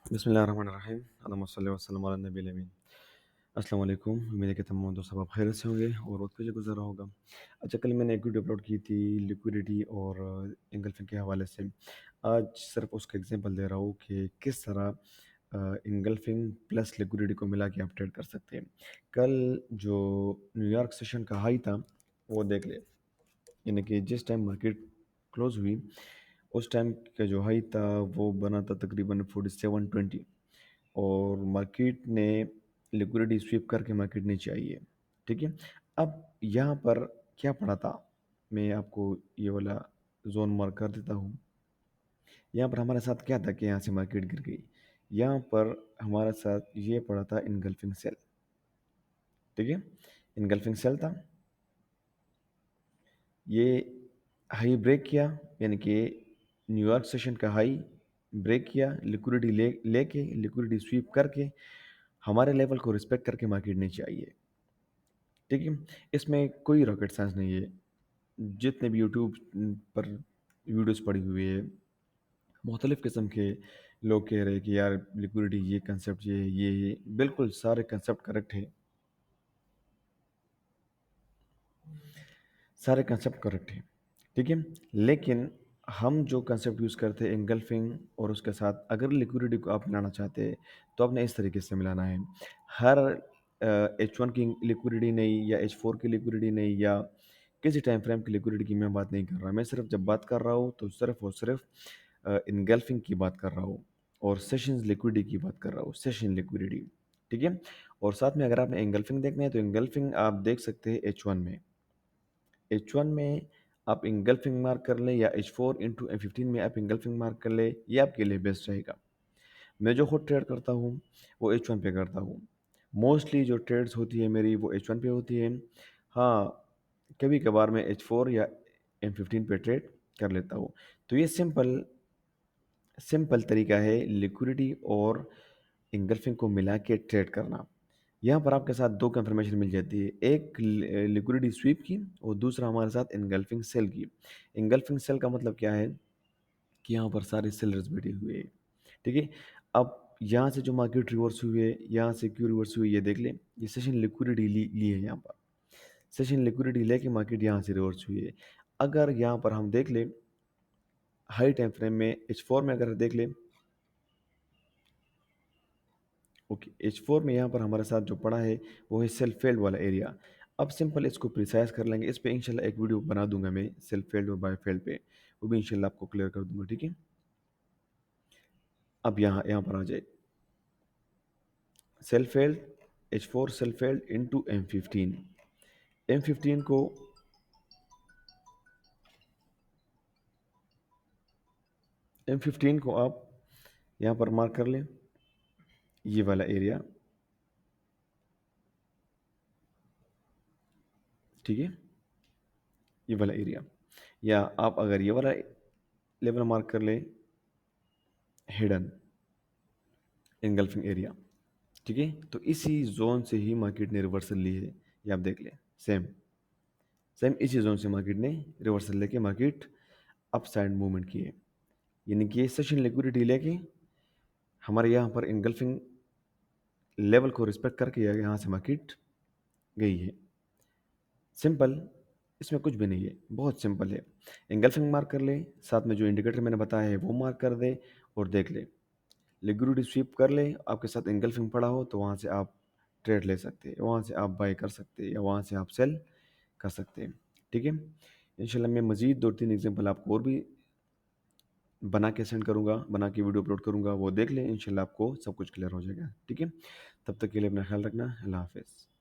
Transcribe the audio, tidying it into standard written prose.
बिस्मिल्लाहिर्रहमानिर्रहीम अल्लाहुम्मा सल्लि व सल्लिम अला नबील अमीन। अस्सलाम वालेकुम। उम्मीद है कि तमाम दोस्त सब आप खैरियत से होंगे और वक्त भी गुजर रहा होगा। अच्छा, कल मैंने एक वीडियो अपलोड की थी लिक्विडिटी और इंगल्फिंग के हवाले से। आज सिर्फ उसका एग्जांपल दे रहा हूँ कि किस तरह इंगल्फिंग प्लस लिक्विडिटी को मिला के आप ट्रेड कर सकते हैं। कल जो न्यूयॉर्क सेशन का हाई था वो देख ले, यानी कि जिस टाइम मार्केट क्लोज हुई उस टाइम का जो हाई था वो बना था तकरीबन 4720, और मार्केट ने लिक्विडिटी स्वीप करके मार्केट नीचे आई है। ठीक है। अब यहाँ पर क्या पड़ा था, मैं आपको ये वाला जोन मार्क कर देता हूँ। यहाँ पर हमारे साथ क्या था कि यहाँ से मार्केट गिर गई। यहाँ पर हमारे साथ ये पड़ा था इनगल्फिंग सेल। ठीक है, इनगल्फिंग सेल था। ये हाई ब्रेक किया, यानी कि न्यूयॉर्क सेशन का हाई ब्रेक किया, लिक्विडिटी लेके लिक्विडिटी स्वीप करके हमारे लेवल को रिस्पेक्ट करके मार्केट नीचे आई है। ठीक है, इसमें कोई रॉकेट साइंस नहीं है। जितने भी यूट्यूब पर वीडियोस पड़ी हुई है, मुख्तलिफ़ किस्म के लोग कह रहे हैं कि यार लिक्विडिटी ये कंसेप्ट ये बिल्कुल सारे कंसेप्ट करेक्ट है। सारे कंसेप्ट करेक्ट हैं। ठीक है, लेकिन हम जो कंसेप्ट यूज़ करते हैं एंगल्फिंग, और उसके साथ अगर लिक्विडिटी को आप मिलाना चाहते हैं तो आपने इस तरीके से मिलाना है। हर H1 की लिक्विडिटी नहीं, या H4 की लिक्विडिटी नहीं, या किसी टाइम फ्रेम की लिक्विडिटी की मैं बात नहीं कर रहा। मैं सिर्फ जब बात कर रहा हूँ तो सिर्फ और सिर्फ इनगल्फिंग की बात कर रहा हूँ, और सेशंस लिक्विडिटी की बात कर रहा हूँ, सेशन लिक्विडिटी। ठीक है, और साथ में अगर आपने एंगल्फिंग देखना है तो एंगल्फिंग आप देख सकते हैं H1 में। H1 में आप इंगल्फिंग मार्क कर लें, या H4 इंटू M15 में आप इंगल्फिंग मार्क कर लें, ये आपके लिए बेस्ट रहेगा। मैं जो खुद ट्रेड करता हूँ वो H1 पे करता हूँ। मोस्टली जो ट्रेड्स होती है मेरी वो H1 पे होती है। हाँ, कभी कभार मैं H4 या M15 पे ट्रेड कर लेता हूँ। तो ये सिंपल सिंपल तरीका है लिक्विडिटी और इंगल्फिंग को मिला के ट्रेड करना। यहाँ पर आपके साथ दो कंफर्मेशन मिल जाती है, एक लिक्विडिटी स्वीप की और दूसरा हमारे साथ इनगल्फिंग सेल की। इनगल्फिंग सेल का मतलब क्या है कि यहाँ पर सारे सेलर्स बैठे हुए हैं। ठीक है, अब यहाँ से जो मार्केट रिवर्स हुई है, यहाँ से क्यों रिवर्स हुई है ये देख लें। ये सेशन लिक्विडिटी ली है, यहाँ पर सेशन लिक्विडिटी लेके मार्केट यहाँ से रिवर्स हुई है। अगर यहाँ पर हम देख लें हाई टाइम फ्रेम में H4 में अगर देख लें, ओके, H4 में यहाँ पर हमारे साथ जो पड़ा है वो है सेल्फ फेल्ड वाला एरिया। अब सिंपल इसको प्रिसाइज कर लेंगे। इस पे इंशाल्लाह एक वीडियो बना दूंगा मैं सेल्फ फेल्ड और बाय फेल्ड पे, वो भी इंशाल्लाह आपको क्लियर कर दूंगा। ठीक है, अब यहाँ यहाँ पर आ जाए self failed, H4 self failed into M15। M15 को M15 को आप यहाँ पर मार्क कर लें, ये वाला एरिया। ठीक है, ये वाला एरिया, या आप अगर ये वाला लेवल मार्क कर लें, हिडन एंगल्फिंग एरिया। ठीक है, तो इसी जोन से ही मार्केट ने रिवर्सल ली है, ये आप देख लें। सेम सेम इसी जोन से मार्केट ने रिवर्सल लेके मार्केट अप साइड मूवमेंट की है, यानी कि सेशन लिक्विडिटी लेके हमारे यहाँ पर एंगल्फिंग लेवल को रिस्पेक्ट करके यहाँ से मार्केट गई है। सिंपल, इसमें कुछ भी नहीं है, बहुत सिंपल है। एंगल्फिंग मार्क कर ले, साथ में जो इंडिकेटर मैंने बताया है वो मार्क कर दे, और देख ले लिक्विडिटी स्वीप कर ले, आपके साथ एंगल्फिंग पड़ा हो तो वहाँ से आप ट्रेड ले सकते हैं, वहाँ से आप बाय कर सकते हैं, या वहाँ से आप सेल कर सकते हैं। ठीक है, इंशाल्लाह मैं मज़ीद 2-3 एग्जांपल आपको और भी बना के सेंड करूँगा, बना के वीडियो अपलोड करूँगा, वो देख लें, इंशाल्लाह आपको सब कुछ क्लियर हो जाएगा। ठीक है, तब तक के लिए अपना ख्याल रखना। अल्लाह हाफ़िज़।